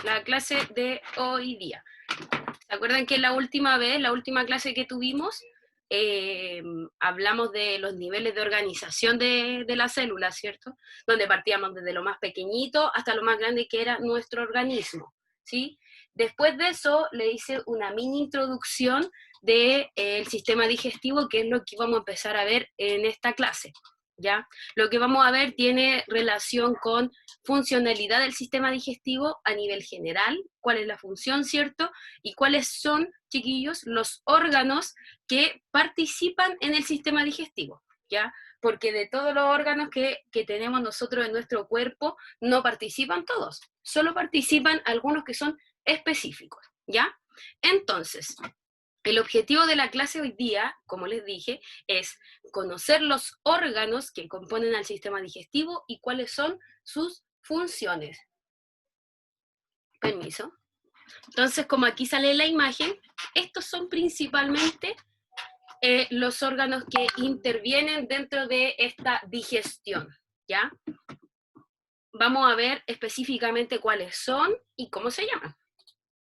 la clase de hoy día. ¿Se acuerdan que la última vez, la última clase que tuvimos, hablamos de los niveles de organización de la célula, ¿cierto? Donde partíamos desde lo más pequeñito hasta lo más grande que era nuestro organismo, ¿sí? Después de eso le hice una mini introducción del sistema digestivo, que es lo que vamos a empezar a ver en esta clase, ¿ya? Lo que vamos a ver tiene relación con funcionalidad del sistema digestivo a nivel general, cuál es la función, ¿cierto? Y cuáles son, chiquillos, los órganos que participan en el sistema digestivo, ¿ya? Porque de todos los órganos que tenemos nosotros en nuestro cuerpo, no participan todos, solo participan algunos que son específicos, ¿ya? Entonces, el objetivo de la clase hoy día, como les dije, es conocer los órganos que componen al sistema digestivo y cuáles son sus funciones. Permiso. Entonces, como aquí sale la imagen, estos son principalmente los órganos que intervienen dentro de esta digestión, ¿ya? Vamos a ver específicamente cuáles son y cómo se llaman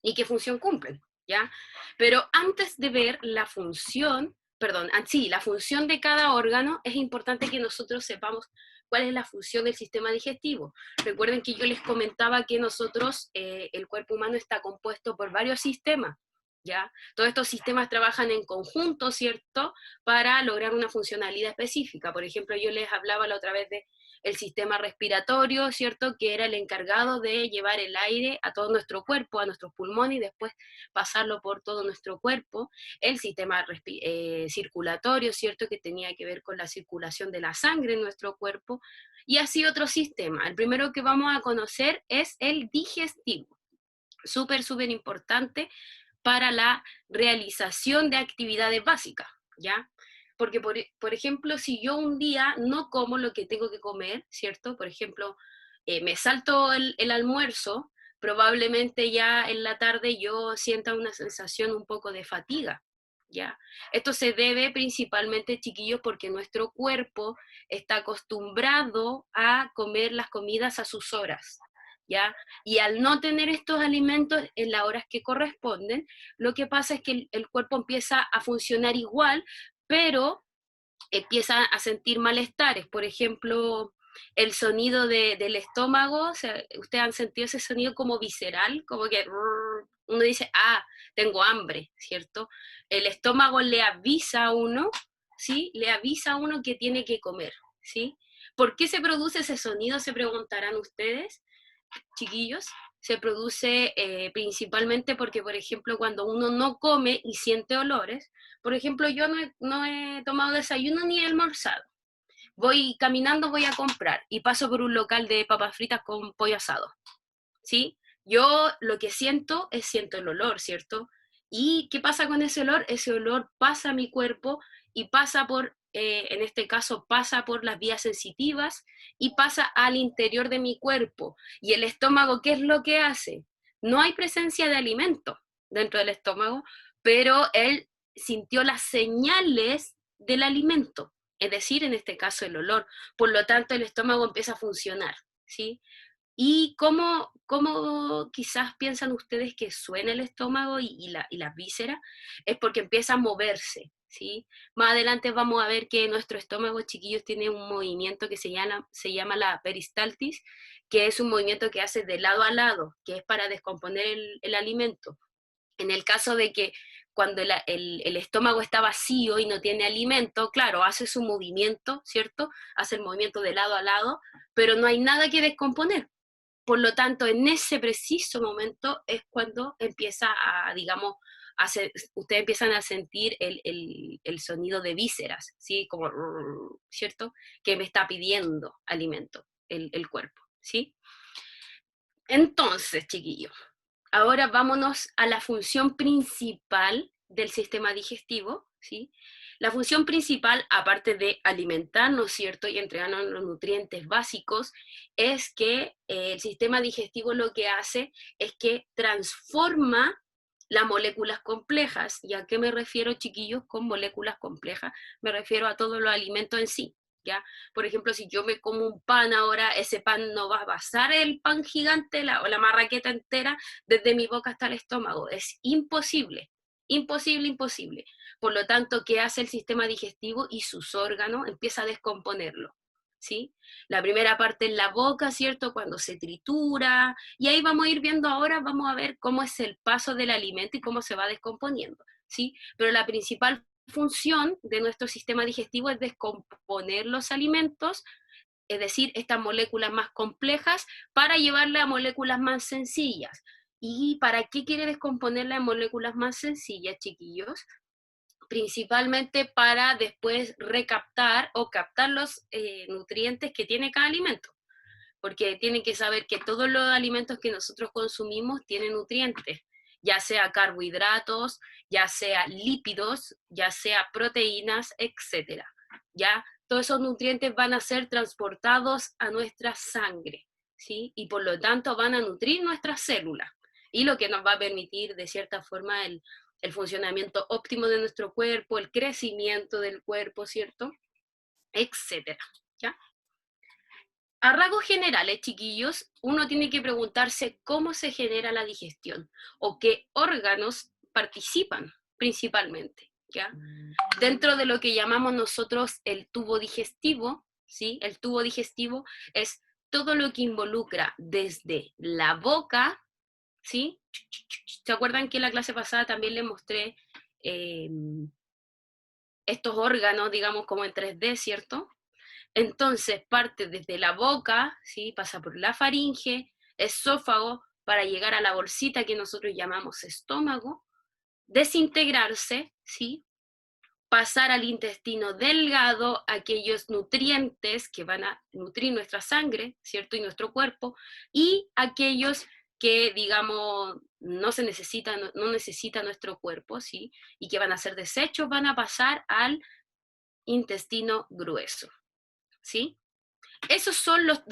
y qué función cumplen, ¿ya? Pero antes de ver la función, perdón, sí, la función de cada órgano, es importante que nosotros sepamos cuál es la función del sistema digestivo. Recuerden que yo les comentaba que nosotros, el cuerpo humano está compuesto por varios sistemas, ¿ya? Todos estos sistemas trabajan en conjunto, ¿cierto?, para lograr una funcionalidad específica. Por ejemplo, yo les hablaba la otra vez de el sistema respiratorio, ¿cierto?, que era el encargado de llevar el aire a todo nuestro cuerpo, a nuestros pulmones, y después pasarlo por todo nuestro cuerpo. El sistema circulatorio, ¿cierto?, que tenía que ver con la circulación de la sangre en nuestro cuerpo, y así otro sistema. El primero que vamos a conocer es el digestivo. Súper, súper importante para la realización de actividades básicas, ¿ya? Porque, por ejemplo, si yo un día no como lo que tengo que comer, ¿cierto? Por ejemplo, me salto el almuerzo, probablemente ya en la tarde yo sienta una sensación un poco de fatiga, ¿ya? Esto se debe principalmente, chiquillos, porque nuestro cuerpo está acostumbrado a comer las comidas a sus horas, ¿ya? Y al no tener estos alimentos en las horas que corresponden, lo que pasa es que el cuerpo empieza a funcionar igual, pero empieza a sentir malestares. Por ejemplo, el sonido del estómago, o sea, ustedes han sentido ese sonido como visceral, como que uno dice, ah, tengo hambre, ¿cierto? El estómago le avisa a uno, ¿sí? Le avisa a uno que tiene que comer, ¿sí? ¿Por qué se produce ese sonido? Se preguntarán ustedes, chiquillos. Se produce principalmente porque, por ejemplo, cuando uno no come y siente olores, por ejemplo, yo no he tomado desayuno ni he almorzado. Voy caminando, voy a comprar y paso por un local de papas fritas con pollo asado, ¿sí? Yo lo que siento el olor, ¿cierto? ¿Y qué pasa con ese olor? Ese olor pasa a mi cuerpo y pasa por, en este caso, pasa por las vías sensitivas y pasa al interior de mi cuerpo. ¿Y el estómago qué es lo que hace? No hay presencia de alimento dentro del estómago, pero él sintió las señales del alimento, es decir, en este caso el olor. Por lo tanto, el estómago empieza a funcionar, ¿sí? ¿Y cómo quizás piensan ustedes que suena el estómago y las vísceras? Es porque empieza a moverse, ¿sí? Más adelante vamos a ver que nuestro estómago, chiquillos, tiene un movimiento que se llama la peristaltis, que es un movimiento que hace de lado a lado, que es para descomponer el alimento. En el caso de que cuando el estómago está vacío y no tiene alimento, claro, hace su movimiento, ¿cierto? Hace el movimiento de lado a lado, pero no hay nada que descomponer. Por lo tanto, en ese preciso momento es cuando empieza a, digamos, ustedes empiezan a sentir el sonido de vísceras, ¿sí? Como, ¿cierto? Que me está pidiendo alimento el cuerpo, ¿sí? Entonces, chiquillos, ahora vámonos a la función principal del sistema digestivo, ¿sí? La función principal, aparte de alimentarnos, ¿cierto?, y entregarnos los nutrientes básicos, es que el sistema digestivo lo que hace es que transforma las moléculas complejas. ¿Y a qué me refiero, chiquillos, con moléculas complejas? Me refiero a todos los alimentos en sí, ¿ya? Por ejemplo, si yo me como un pan ahora, ese pan no va a pasar el pan gigante o la marraqueta entera desde mi boca hasta el estómago. Es imposible, imposible, imposible. Por lo tanto, ¿qué hace el sistema digestivo y sus órganos? Empieza a descomponerlo, ¿sí? La primera parte en la boca, ¿cierto? Cuando se tritura, y ahí vamos a ir viendo ahora, vamos a ver cómo es el paso del alimento y cómo se va descomponiendo, ¿sí? Pero la principal función de nuestro sistema digestivo es descomponer los alimentos, es decir, estas moléculas más complejas, para llevarla a moléculas más sencillas. ¿Y para qué quiere descomponerla en moléculas más sencillas, chiquillos? Principalmente para después recaptar o captar los nutrientes que tiene cada alimento, porque tienen que saber que todos los alimentos que nosotros consumimos tienen nutrientes, ya sea carbohidratos, ya sea lípidos, ya sea proteínas, etcétera. Ya todos esos nutrientes van a ser transportados a nuestra sangre, ¿sí? Y por lo tanto van a nutrir nuestras células, y lo que nos va a permitir de cierta forma el funcionamiento óptimo de nuestro cuerpo, el crecimiento del cuerpo, ¿cierto? Etcétera, ¿ya? A rasgos generales, chiquillos, uno tiene que preguntarse cómo se genera la digestión o qué órganos participan principalmente, ¿ya? Dentro de lo que llamamos nosotros el tubo digestivo, ¿sí? El tubo digestivo es todo lo que involucra desde la boca, ¿sí? ¿Se acuerdan que en la clase pasada también les mostré eh, estos órganos, digamos, como en 3D, ¿cierto? Entonces parte desde la boca, ¿sí? Pasa por la faringe, esófago, para llegar a la bolsita que nosotros llamamos estómago, desintegrarse, ¿sí? Pasar al intestino delgado, aquellos nutrientes que van a nutrir nuestra sangre, ¿cierto? Y nuestro cuerpo, y aquellos que, digamos, no se necesitan, no necesita nuestro cuerpo, ¿sí? Y que van a ser desechos, van a pasar al intestino grueso, ¿sí? Esos son los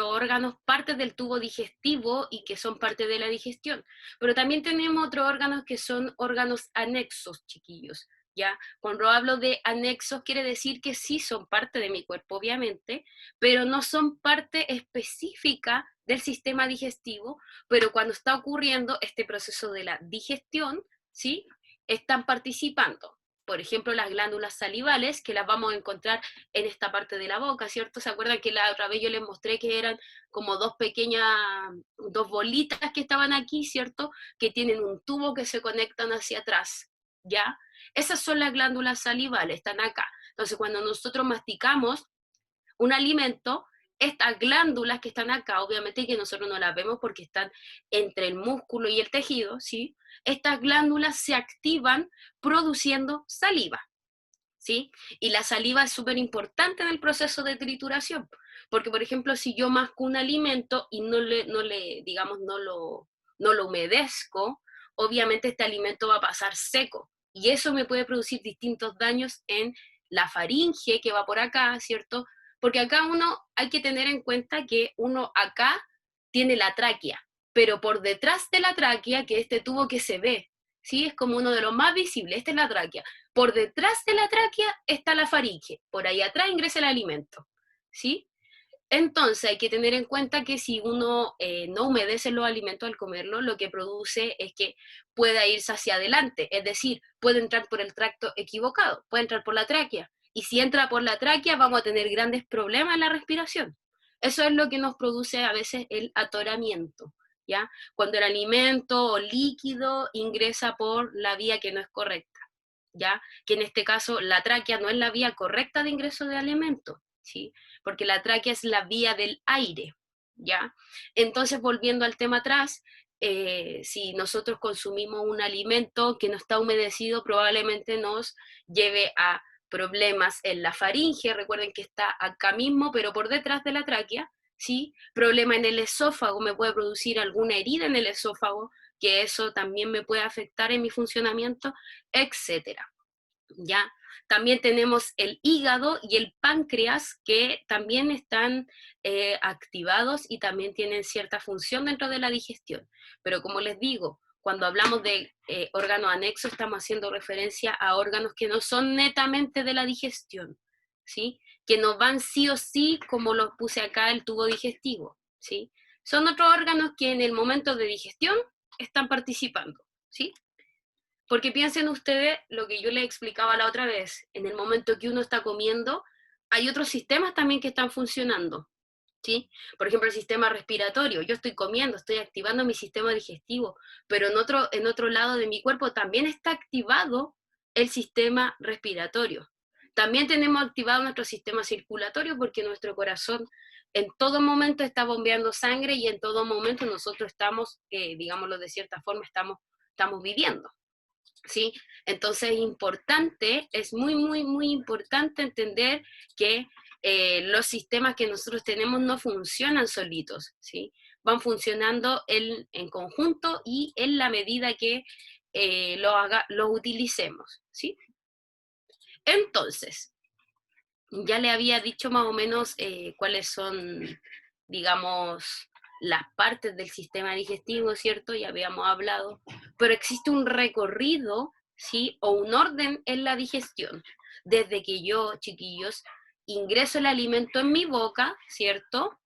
órganos, partes del tubo digestivo y que son parte de la digestión. Pero también tenemos otros órganos que son órganos anexos, chiquillos, ¿ya? Cuando hablo de anexos quiere decir que sí son parte de mi cuerpo, obviamente, pero no son parte específica del sistema digestivo, pero cuando está ocurriendo este proceso de la digestión, ¿sí? Están participando. Por ejemplo, las glándulas salivales, que las vamos a encontrar en esta parte de la boca, ¿cierto? ¿Se acuerdan que la otra vez yo les mostré que eran como dos bolitas que estaban aquí, ¿cierto? Que tienen un tubo que se conectan hacia atrás, ¿ya? Esas son las glándulas salivales, están acá. Entonces, cuando nosotros masticamos un alimento, estas glándulas que están acá, obviamente que nosotros no las vemos porque están entre el músculo y el tejido, ¿sí? Estas glándulas se activan produciendo saliva, ¿sí? Y la saliva es súper importante en el proceso de trituración, porque por ejemplo, si yo masco un alimento y digamos, no lo humedezco, obviamente este alimento va a pasar seco, y eso me puede producir distintos daños en la faringe que va por acá, ¿cierto? Porque acá hay que tener en cuenta que uno acá tiene la tráquea, pero por detrás de la tráquea, que este tubo que se ve, ¿sí? Es como uno de los más visibles, esta es la tráquea. Por detrás de la tráquea está la faringe, por ahí atrás ingresa el alimento, ¿sí? Entonces hay que tener en cuenta que si uno no humedece los alimentos al comerlo, lo que produce es que pueda irse hacia adelante, es decir, puede entrar por el tracto equivocado, puede entrar por la tráquea, y si entra por la tráquea vamos a tener grandes problemas en la respiración. Eso es lo que nos produce a veces el atoramiento, ¿ya? Cuando el alimento o líquido ingresa por la vía que no es correcta, ¿ya? Que en este caso la tráquea no es la vía correcta de ingreso de alimento, ¿sí? Porque la tráquea es la vía del aire, ¿ya? Entonces, volviendo al tema atrás, si nosotros consumimos un alimento que no está humedecido, probablemente nos lleve a problemas en la faringe, recuerden que está acá mismo, pero por detrás de la tráquea, ¿sí? Problema en el esófago, me puede producir alguna herida en el esófago, que eso también me puede afectar en mi funcionamiento, etcétera. ¿Ya? También tenemos el hígado y el páncreas que también están activados y también tienen cierta función dentro de la digestión. Pero como les digo, cuando hablamos de órganos anexos estamos haciendo referencia a órganos que no son netamente de la digestión, ¿sí? que no van sí o sí, como lo puse acá, el tubo digestivo, ¿sí? Son otros órganos que en el momento de digestión están participando, ¿sí? Porque piensen ustedes lo que yo les explicaba la otra vez, en el momento que uno está comiendo, hay otros sistemas también que están funcionando, ¿sí? Por ejemplo, el sistema respiratorio. Yo estoy comiendo, estoy activando mi sistema digestivo, pero en otro lado de mi cuerpo también está activado el sistema respiratorio. También tenemos activado nuestro sistema circulatorio porque nuestro corazón en todo momento está bombeando sangre y en todo momento nosotros estamos, digámoslo de cierta forma, estamos viviendo. ¿Sí? Entonces es muy importante entender que los sistemas que nosotros tenemos no funcionan solitos, ¿sí? Van funcionando en conjunto y en la medida que los utilicemos, ¿sí? Entonces, ya le había dicho más o menos cuáles son, digamos, las partes del sistema digestivo, ¿cierto? Ya habíamos hablado, pero existe un recorrido, ¿sí? O un orden en la digestión. Desde que yo, chiquillos, ingreso el alimento en mi boca, ¿cierto?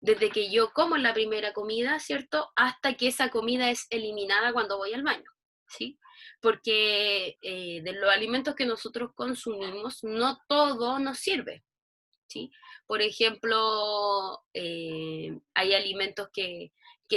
Desde que yo como la primera comida, ¿cierto? Hasta que esa comida es eliminada cuando voy al baño, ¿sí? Porque de los alimentos que nosotros consumimos, no todo nos sirve, ¿sí? Por ejemplo, hay alimentos que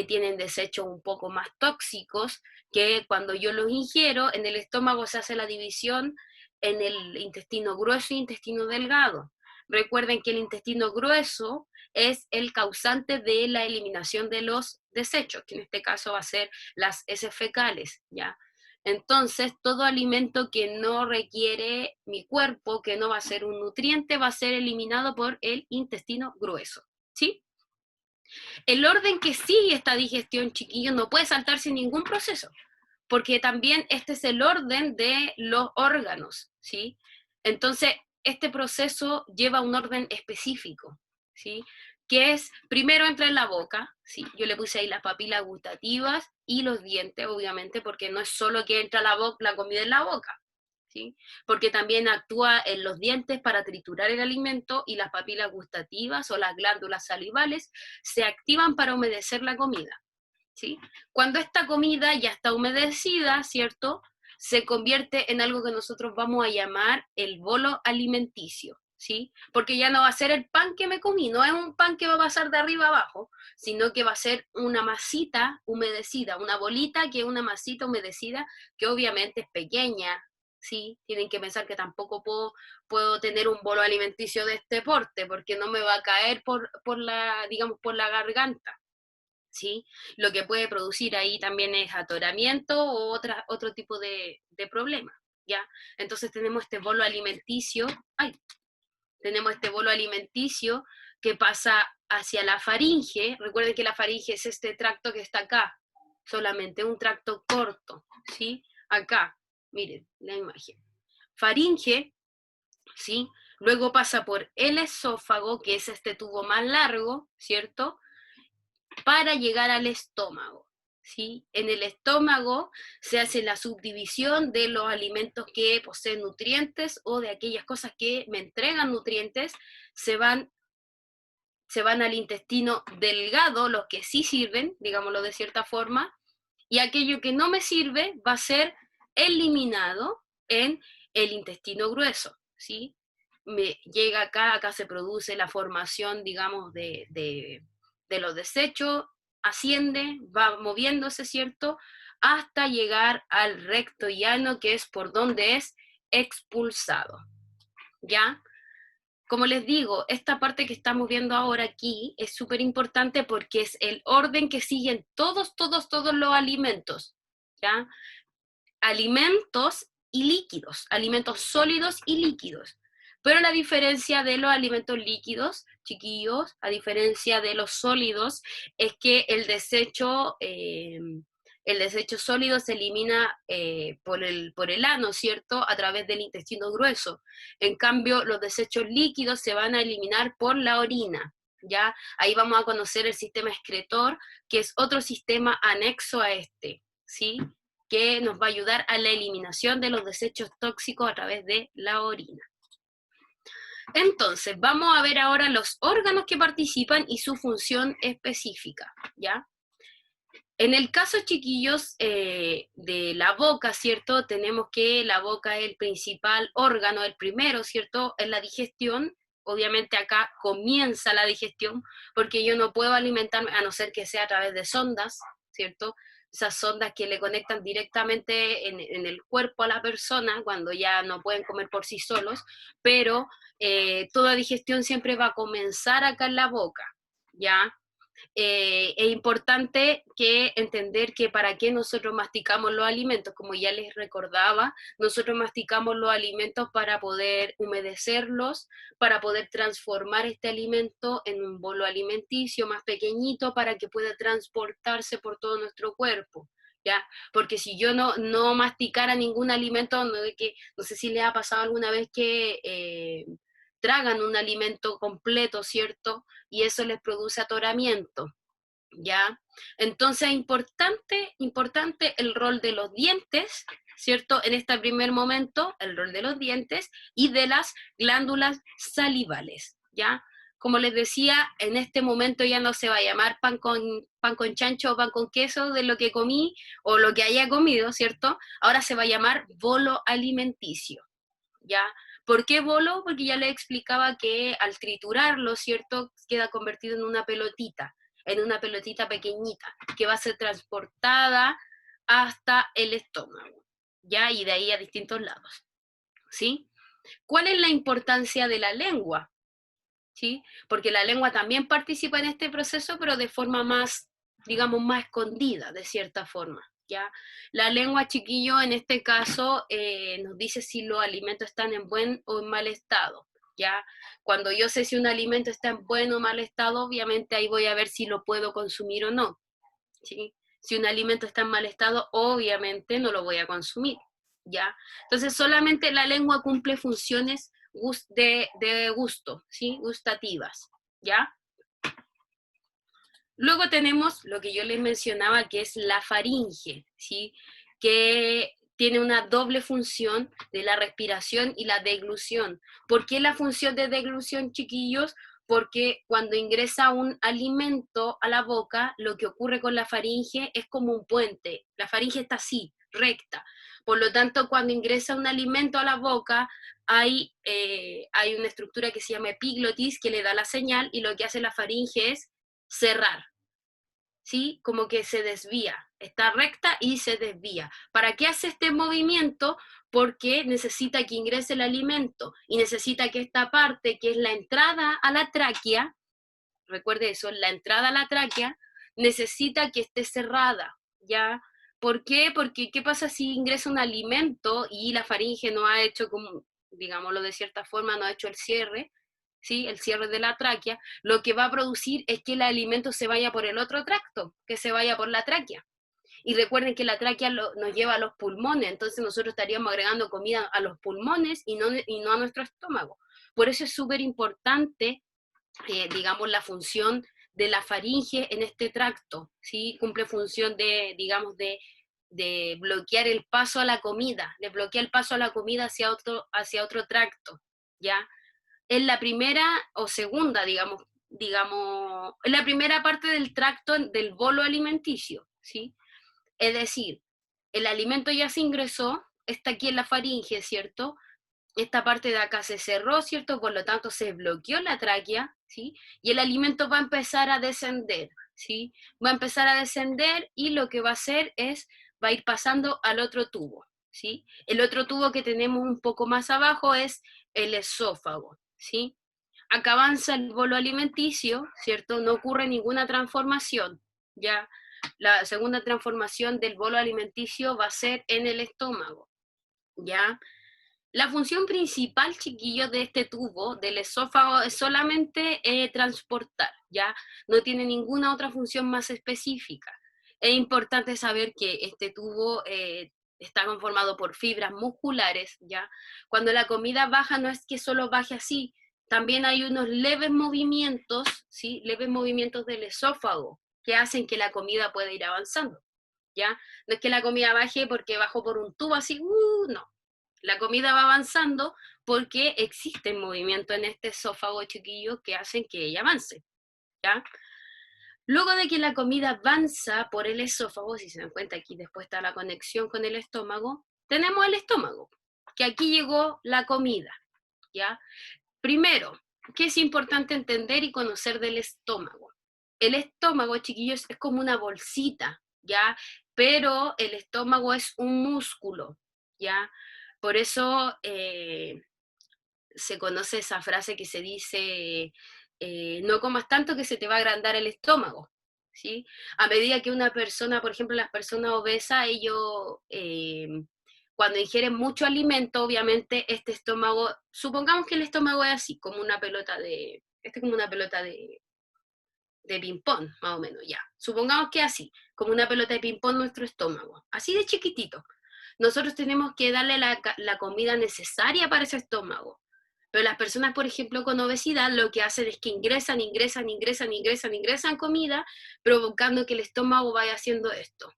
tienen desechos un poco más tóxicos, que cuando yo los ingiero, en el estómago se hace la división en el intestino grueso y intestino delgado. Recuerden que el intestino grueso es el causante de la eliminación de los desechos, que en este caso va a ser las heces fecales, ¿ya? Entonces, todo alimento que no requiere mi cuerpo, que no va a ser un nutriente, va a ser eliminado por el intestino grueso, ¿sí? El orden que sigue esta digestión, chiquillos, no puede saltarse ningún proceso, porque también este es el orden de los órganos, ¿sí? Entonces, este proceso lleva un orden específico, ¿sí? Que es, primero entra en la boca, ¿sí? Yo le puse ahí las papilas gustativas y los dientes, obviamente, porque no es solo que entra la comida en la boca, ¿sí? Porque también actúa en los dientes para triturar el alimento y las papilas gustativas o las glándulas salivales se activan para humedecer la comida, ¿sí? Cuando esta comida ya está humedecida, ¿cierto? Se convierte en algo que nosotros vamos a llamar el bolo alimenticio, ¿sí? Porque ya no va a ser el pan que me comí, no es un pan que va a pasar de arriba abajo, sino que va a ser una masita humedecida, una bolita que es una masita humedecida que obviamente es pequeña, ¿sí? Tienen que pensar que tampoco puedo tener un bolo alimenticio de este porte, porque no me va a caer digamos, por la garganta, ¿sí? Lo que puede producir ahí también es atoramiento o otro tipo de problema, ¿ya? Entonces tenemos este bolo alimenticio que pasa hacia la faringe. Recuerden que la faringe es este tracto que está acá, solamente un tracto corto, ¿sí? Acá, miren la imagen. Faringe, ¿sí? Luego pasa por el esófago, que es este tubo más largo, ¿cierto? Para llegar al estómago, ¿sí? En el estómago se hace la subdivisión de los alimentos que poseen nutrientes o de aquellas cosas que me entregan nutrientes, se van, se van al intestino delgado, los que sí sirven, digámoslo de cierta forma, y aquello que no me sirve va a ser eliminado en el intestino grueso, ¿sí? Me llega acá se produce la formación, digamos, de los desechos, asciende, va moviéndose, ¿cierto? Hasta llegar al recto llano, que es por donde es expulsado, ¿ya? Como les digo, esta parte que estamos viendo ahora aquí es súper importante porque es el orden que siguen todos los alimentos, ¿ya? Alimentos y líquidos, alimentos sólidos y líquidos. Pero la diferencia de los alimentos líquidos, chiquillos, a diferencia de los sólidos, es que el desecho sólido se elimina por el ano, ¿cierto? A través del intestino grueso. En cambio, los desechos líquidos se van a eliminar por la orina, ¿ya? Ahí vamos a conocer el sistema excretor, que es otro sistema anexo a este, ¿sí? Que nos va a ayudar a la eliminación de los desechos tóxicos a través de la orina. Entonces, vamos a ver ahora los órganos que participan y su función específica, ¿ya? En el caso, chiquillos, de la boca, ¿cierto? Tenemos que la boca es el principal órgano, el primero, ¿cierto? En la digestión. Obviamente acá comienza la digestión, porque yo no puedo alimentarme, a no ser que sea a través de sondas, ¿cierto? Esas sondas que le conectan directamente en el cuerpo a la persona, cuando ya no pueden comer por sí solos, pero toda digestión siempre va a comenzar acá en la boca, ¿ya? Es importante que entender que para qué nosotros masticamos los alimentos, como ya les recordaba, nosotros masticamos los alimentos para poder humedecerlos, para poder transformar este alimento en un bolo alimenticio más pequeñito para que pueda transportarse por todo nuestro cuerpo. ¿Ya? Porque si yo no masticara ningún alimento, no sé si les ha pasado alguna vez que tragan un alimento completo, ¿cierto? Y eso les produce atoramiento, ¿ya? Entonces, importante el rol de los dientes, ¿cierto? En este primer momento, el rol de los dientes y de las glándulas salivales, ¿ya? Como les decía, en este momento ya no se va a llamar pan con chancho o pan con queso de lo que comí o lo que haya comido, ¿cierto? Ahora se va a llamar bolo alimenticio, ¿ya? ¿Por qué bolo? Porque ya le explicaba que al triturarlo, ¿cierto? Queda convertido en una pelotita pequeñita, que va a ser transportada hasta el estómago, ¿ya? Y de ahí a distintos lados, ¿sí? ¿Cuál es la importancia de la lengua? ¿Sí? Porque la lengua también participa en este proceso, pero de forma más, digamos, más escondida, de cierta forma, ¿ya? La lengua, chiquillo, en este caso, nos dice si los alimentos están en buen o en mal estado, ¿ya? Cuando yo sé si un alimento está en buen o mal estado, obviamente ahí voy a ver si lo puedo consumir o no, ¿sí? Si un alimento está en mal estado, obviamente no lo voy a consumir, ¿ya? Entonces solamente la lengua cumple funciones de gusto, ¿sí? Gustativas, ¿ya? Luego tenemos lo que yo les mencionaba, que es la faringe, ¿sí? Que tiene una doble función de la respiración y la deglución. ¿Por qué la función de deglución, chiquillos? Porque cuando ingresa un alimento a la boca, lo que ocurre con la faringe es como un puente. La faringe está así, recta. Por lo tanto, cuando ingresa un alimento a la boca, hay una estructura que se llama epiglotis que le da la señal y lo que hace la faringe es cerrar, ¿sí? Como que se desvía, está recta y se desvía. ¿Para qué hace este movimiento? Porque necesita que ingrese el alimento y necesita que esta parte, que es la entrada a la tráquea, recuerde eso, la entrada a la tráquea, necesita que esté cerrada, ¿ya? ¿Por qué? Porque ¿qué pasa si ingresa un alimento y la faringe no ha hecho, como, digámoslo de cierta forma, no ha hecho el cierre? ¿Sí? El cierre de la tráquea, lo que va a producir es que el alimento se vaya por el otro tracto, que se vaya por la tráquea. Y recuerden que la tráquea nos lleva a los pulmones, entonces nosotros estaríamos agregando comida a los pulmones y no a nuestro estómago. Por eso es súper importante, digamos, la función de la faringe en este tracto, ¿sí? Cumple función de, digamos, de bloquear el paso a la comida, de bloquear el paso a la comida hacia otro tracto, ¿ya? En la primera o segunda, en la primera parte del tracto del bolo alimenticio, ¿sí? Es decir, el alimento ya se ingresó, está aquí en la faringe, ¿cierto? Esta parte de acá se cerró, ¿cierto? Por lo tanto, se bloqueó la tráquea, ¿sí? Y el alimento va a empezar a descender, ¿sí? Va a empezar a descender y lo que va a hacer es, va a ir pasando al otro tubo, ¿sí? El otro tubo que tenemos un poco más abajo es el esófago, ¿sí? Acá avanza el bolo alimenticio, ¿cierto? No ocurre ninguna transformación, ¿ya? La segunda transformación del bolo alimenticio va a ser en el estómago, ¿ya? La función principal, chiquillos, de este tubo, del esófago, es solamente transportar, ¿ya? No tiene ninguna otra función más específica. Es importante saber que este tubo está conformado por fibras musculares, ¿ya? Cuando la comida baja no es que solo baje así, también hay unos leves movimientos, ¿sí? Leves movimientos del esófago que hacen que la comida pueda ir avanzando, ¿ya? No es que la comida baje porque bajó por un tubo así, no. La comida va avanzando porque existe movimiento en este esófago, chiquillo, que hacen que ella avance, ¿ya? Luego de que la comida avanza por el esófago, si se dan cuenta aquí después está la conexión con el estómago, tenemos el estómago, que aquí llegó la comida, ¿ya? Primero, ¿qué es importante entender y conocer del estómago? El estómago, chiquillos, es como una bolsita, ¿ya? Pero el estómago es un músculo, ¿ya? Por eso se conoce esa frase que se dice, no comas tanto que se te va a agrandar el estómago, ¿sí? A medida que una persona, por ejemplo, las personas obesas, ellos, cuando ingieren mucho alimento, obviamente este estómago, supongamos que el estómago es así, como una pelota de, este es como una pelota de ping-pong, más o menos, ya. Supongamos que así, como una pelota de ping-pong nuestro estómago, así de chiquitito. Nosotros tenemos que darle la comida necesaria para ese estómago. Pero las personas, por ejemplo, con obesidad, lo que hacen es que ingresan comida, provocando que el estómago vaya haciendo esto.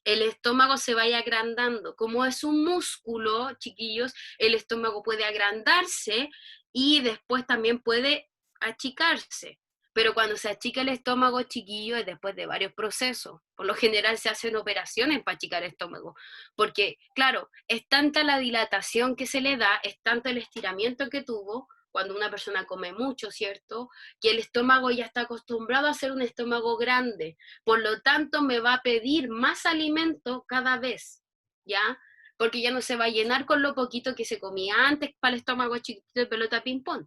El estómago se vaya agrandando. Como es un músculo, chiquillos, el estómago puede agrandarse y después también puede achicarse. Pero cuando se achica el estómago, chiquillo, es después de varios procesos. Por lo general se hacen operaciones para achicar el estómago. Porque, claro, es tanta la dilatación que se le da, es tanto el estiramiento que tuvo cuando una persona come mucho, ¿cierto? Que el estómago ya está acostumbrado a ser un estómago grande. Por lo tanto, me va a pedir más alimento cada vez, ¿ya? Porque ya no se va a llenar con lo poquito que se comía antes para el estómago chiquito de pelota ping-pong.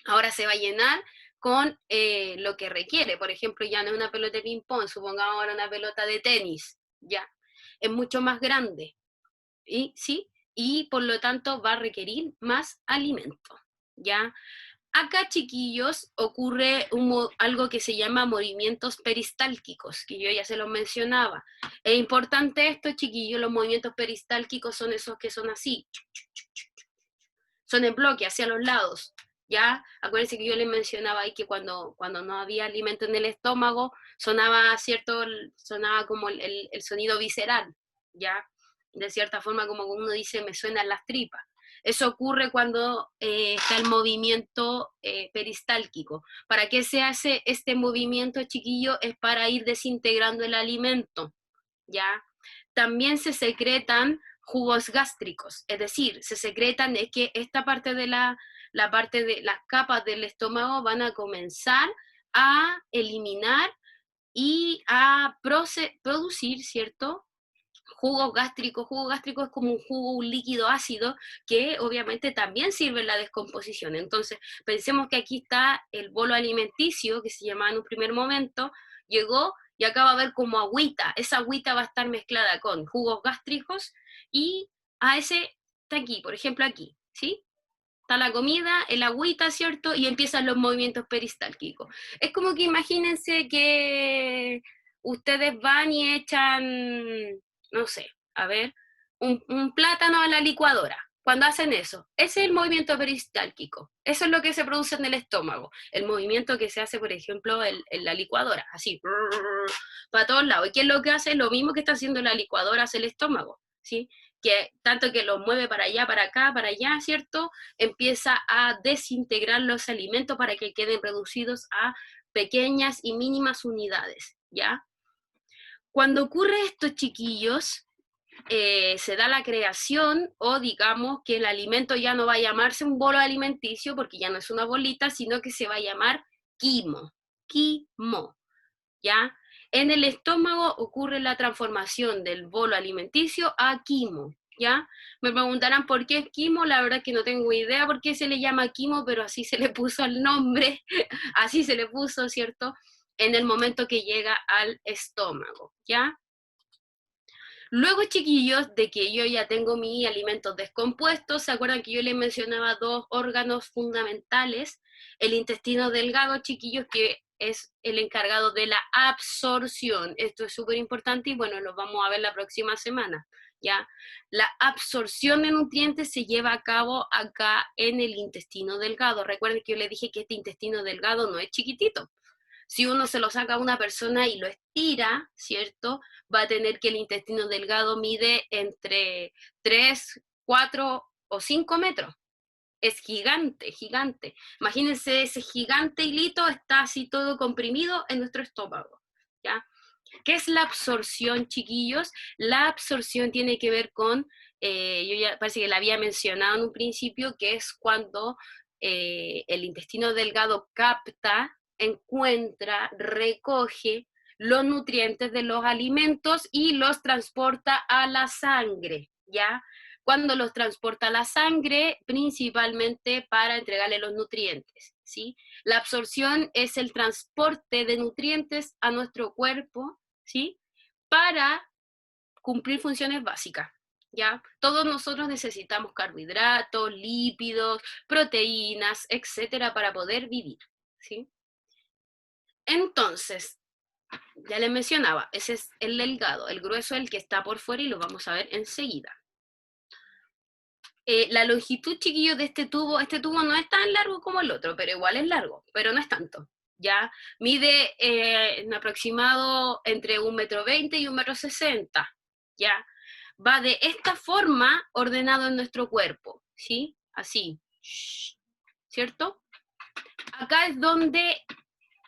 Ahora se va a llenar con lo que requiere. Por ejemplo, ya no es una pelota de ping-pong, supongamos ahora una pelota de tenis, ¿ya? Es mucho más grande, ¿sí? Y por lo tanto va a requerir más alimento, ¿ya? Acá, chiquillos, ocurre algo que se llama movimientos peristálticos, que yo ya se los mencionaba. Es importante esto, chiquillos, los movimientos peristálticos son esos que son así, son en bloque, hacia los lados, ¿ya? Acuérdense que yo les mencionaba ahí que cuando no había alimento en el estómago, sonaba, ¿cierto? Sonaba como el sonido visceral, ¿ya? De cierta forma, como uno dice, me suenan las tripas. Eso ocurre cuando está el movimiento peristáltico. ¿Para qué se hace este movimiento, chiquillo? Es para ir desintegrando el alimento, ¿ya? También se secretan jugos gástricos, es decir, se secretan, es que esta parte de la parte de las capas del estómago van a comenzar a eliminar y a producir, ¿cierto? Jugo gástrico es como un jugo, un líquido ácido que obviamente también sirve en la descomposición. Entonces, pensemos que aquí está el bolo alimenticio, que se llamaba en un primer momento, llegó y acá va a haber como agüita. Esa agüita va a estar mezclada con jugos gástricos y a ese está aquí, por ejemplo aquí, ¿sí? Está la comida, el agüita, ¿cierto? Y empiezan los movimientos peristálticos. Es como que imagínense que ustedes van y echan, no sé, a ver, un plátano a la licuadora. Cuando hacen eso, ese es el movimiento peristáltico. Eso es lo que se produce en el estómago. El movimiento que se hace, por ejemplo, en la licuadora, así, para todos lados. ¿Y qué es lo que hace? Lo mismo que está haciendo la licuadora hace el estómago, ¿sí? Que tanto que lo mueve para allá, para acá, para allá, ¿cierto? Empieza a desintegrar los alimentos para que queden reducidos a pequeñas y mínimas unidades, ¿ya? Cuando ocurre esto, chiquillos, se da la creación o digamos que el alimento ya no va a llamarse un bolo alimenticio porque ya no es una bolita, sino que se va a llamar quimo, ¿ya? En el estómago ocurre la transformación del bolo alimenticio a quimo, ¿ya? Me preguntarán por qué es quimo, la verdad es que no tengo idea por qué se le llama quimo, pero así se le puso el nombre, así se le puso, ¿cierto? En el momento que llega al estómago, ¿ya? Luego, chiquillos, de que yo ya tengo mis alimentos descompuestos, ¿se acuerdan que yo les mencionaba dos órganos fundamentales? El intestino delgado, chiquillos, que es el encargado de la absorción. Esto es súper importante y bueno, lo vamos a ver la próxima semana, ¿ya? La absorción de nutrientes se lleva a cabo acá en el intestino delgado. Recuerden que yo les dije que este intestino delgado no es chiquitito. Si uno se lo saca a una persona y lo estira, ¿cierto? Va a tener que el intestino delgado mide entre 3, 4 o 5 metros. Es gigante, gigante. Imagínense, ese gigante hilito está así todo comprimido en nuestro estómago, ¿ya? ¿Qué es la absorción, chiquillos? La absorción tiene que ver con, yo ya parece que la había mencionado en un principio, que es cuando el intestino delgado capta, encuentra, recoge los nutrientes de los alimentos y los transporta a la sangre, ¿ya? Cuando los transporta a la sangre, principalmente para entregarle los nutrientes, ¿sí? La absorción es el transporte de nutrientes a nuestro cuerpo, ¿sí? Para cumplir funciones básicas, ¿ya? Todos nosotros necesitamos carbohidratos, lípidos, proteínas, etcétera, para poder vivir, ¿sí? Entonces, ya les mencionaba, ese es el delgado, el grueso, el que está por fuera, y lo vamos a ver enseguida. La longitud, chiquillos, de este tubo no es tan largo como el otro, pero igual es largo, pero no es tanto, ¿ya? Mide en aproximado entre 1,20 m y 1,60 m, ¿ya? Va de esta forma ordenado en nuestro cuerpo, ¿sí? Así, ¿cierto? Acá es donde,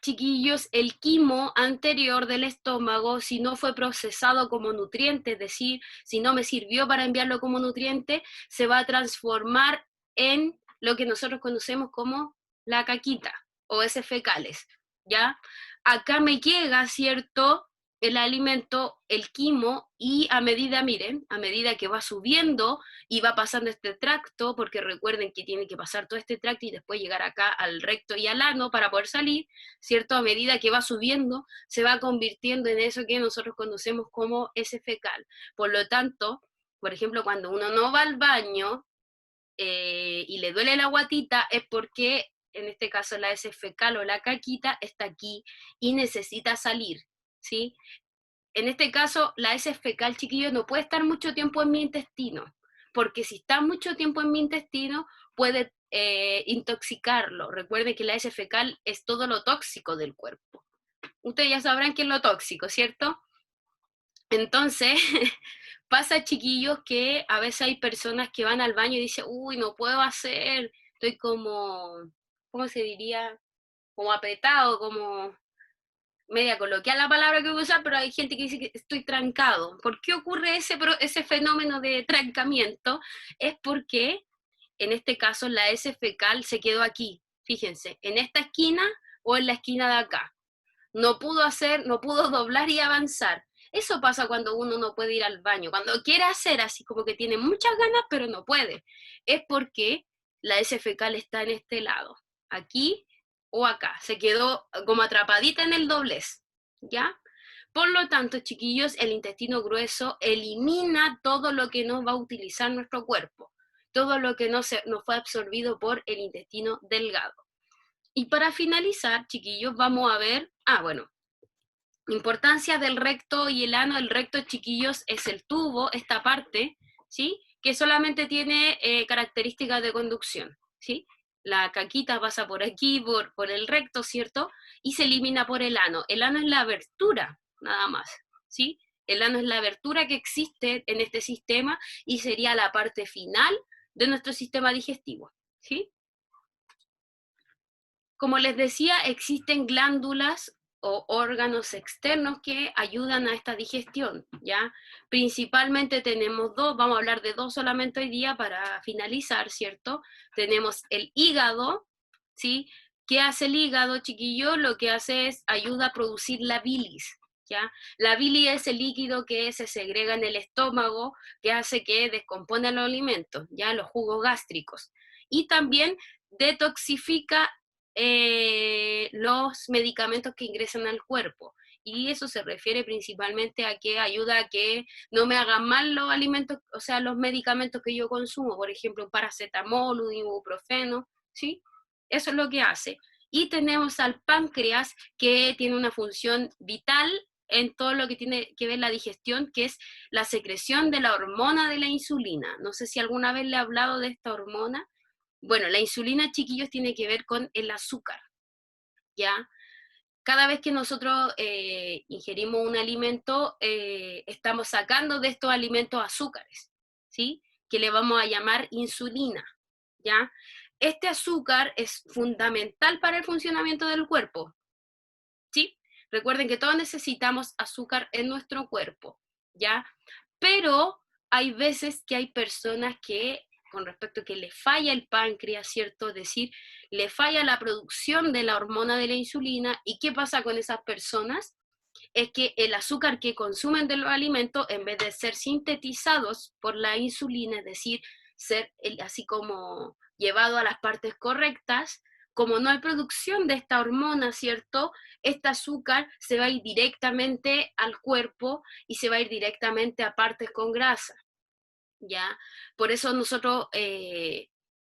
chiquillos, el quimo anterior del estómago, si no fue procesado como nutriente, es decir, si no me sirvió para enviarlo como nutriente, se va a transformar en lo que nosotros conocemos como la caquita o heces fecales, ¿ya? Acá me llega, ¿cierto?, el alimento, el quimo, y a medida, miren, a medida que va subiendo y va pasando este tracto, porque recuerden que tiene que pasar todo este tracto y después llegar acá al recto y al ano para poder salir, ¿cierto? A medida que va subiendo, se va convirtiendo en eso que nosotros conocemos como heces fecal. Por lo tanto, por ejemplo, cuando uno no va al baño y le duele la guatita, es porque, en este caso, la heces fecal o la caquita está aquí y necesita salir, ¿sí? En este caso, la heces fecal, chiquillos, no puede estar mucho tiempo en mi intestino, porque si está mucho tiempo en mi intestino, puede intoxicarlo. Recuerden que la heces fecal es todo lo tóxico del cuerpo. Ustedes ya sabrán qué es lo tóxico, ¿cierto? Entonces, pasa, chiquillos, que a veces hay personas que van al baño y dicen, uy, no puedo hacer, estoy como, ¿cómo se diría? Como apretado, como media coloquial la palabra que voy a usar, pero hay gente que dice que estoy trancado. ¿Por qué ocurre ese fenómeno de trancamiento? Es porque, en este caso, la heces fecal se quedó aquí, fíjense, en esta esquina o en la esquina de acá. No pudo doblar y avanzar. Eso pasa cuando uno no puede ir al baño, cuando quiere hacer así como que tiene muchas ganas, pero no puede. Es porque la heces fecal está en este lado, aquí o acá. Se quedó como atrapadita en el doblez, ¿ya? Por lo tanto, chiquillos, el intestino grueso elimina todo lo que no va a utilizar nuestro cuerpo, todo lo que no fue absorbido por el intestino delgado. Y para finalizar, chiquillos, vamos a ver, bueno, importancia del recto y el ano. El recto, chiquillos, es el tubo, esta parte, ¿sí? Que solamente tiene características de conducción, ¿sí? La caquita pasa por aquí, por el recto, ¿cierto? Y se elimina por el ano. El ano es la abertura, nada más, ¿sí? El ano es la abertura que existe en este sistema y sería la parte final de nuestro sistema digestivo, ¿sí? Como les decía, existen glándulas o órganos externos que ayudan a esta digestión, ¿ya? Principalmente tenemos dos, vamos a hablar de dos solamente hoy día para finalizar, ¿cierto? Tenemos el hígado, ¿sí? ¿Qué hace el hígado, chiquillo? Lo que hace es ayuda a producir la bilis, ¿ya? La bilis es el líquido que se segrega en el estómago, que hace que descompone los alimentos, ¿ya? Los jugos gástricos. Y también detoxifica los medicamentos que ingresan al cuerpo. Y eso se refiere principalmente a que ayuda a que no me hagan mal los alimentos, o sea, los medicamentos que yo consumo, por ejemplo, un paracetamol, un ibuprofeno, ¿sí? Eso es lo que hace. Y tenemos al páncreas, que tiene una función vital en todo lo que tiene que ver la digestión, que es la secreción de la hormona de la insulina. No sé si alguna vez le he hablado de esta hormona. Bueno, la insulina, chiquillos, tiene que ver con el azúcar, ¿ya? Cada vez que nosotros ingerimos un alimento, estamos sacando de estos alimentos azúcares, ¿sí? que le vamos a llamar insulina, ¿ya? Este azúcar es fundamental para el funcionamiento del cuerpo, ¿sí? Recuerden que todos necesitamos azúcar en nuestro cuerpo, ¿ya? Pero hay veces que hay personas que, con respecto a que le falla el páncreas, ¿cierto? Es decir, le falla la producción de la hormona de la insulina. ¿Y qué pasa con esas personas? Es que el azúcar que consumen de los alimentos, en vez de ser sintetizados por la insulina, es decir, ser así como llevado a las partes correctas, como no hay producción de esta hormona, ¿cierto? Este azúcar se va a ir directamente al cuerpo y se va a ir directamente a partes con grasa, ¿ya? Por eso nosotros,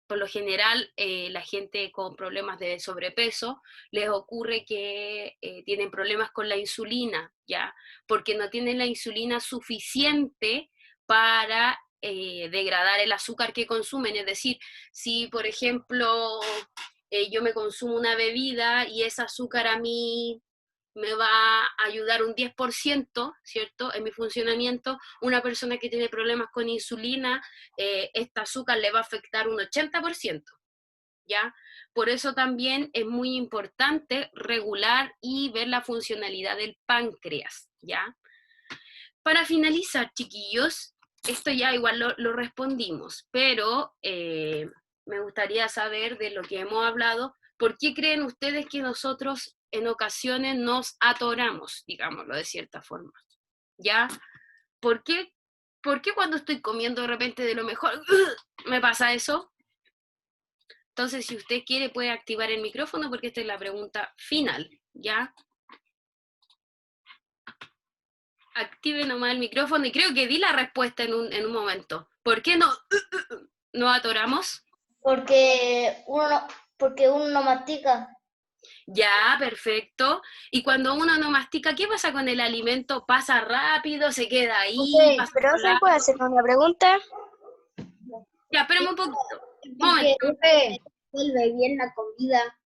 por lo general, la gente con problemas de sobrepeso, les ocurre que tienen problemas con la insulina, ¿ya? Porque no tienen la insulina suficiente para degradar el azúcar que consumen. Es decir, si por ejemplo yo me consumo una bebida y ese azúcar a mí me va a ayudar un 10%, ¿cierto? En mi funcionamiento, una persona que tiene problemas con insulina, este azúcar le va a afectar un 80%, ¿ya? Por eso también es muy importante regular y ver la funcionalidad del páncreas, ¿ya? Para finalizar, chiquillos, esto ya igual lo respondimos, pero me gustaría saber de lo que hemos hablado, ¿por qué creen ustedes que nosotros en ocasiones nos atoramos, digámoslo de cierta forma? ¿Ya? ¿Por qué, por qué cuando estoy comiendo de repente de lo mejor me pasa eso? Entonces, si usted quiere, puede activar el micrófono porque esta es la pregunta final, ¿ya? Active nomás el micrófono y creo que di la respuesta en un momento. ¿Por qué no atoramos? Porque uno no mastica. Ya, perfecto. Y cuando uno no mastica, ¿qué pasa con el alimento? ¿Pasa rápido? ¿Se queda ahí? Profe, ¿Pasa pero ¿se puede volando? hacer una pregunta? Ya, espérame un poquito. Porque Momento. profe, vuelve bien la comida.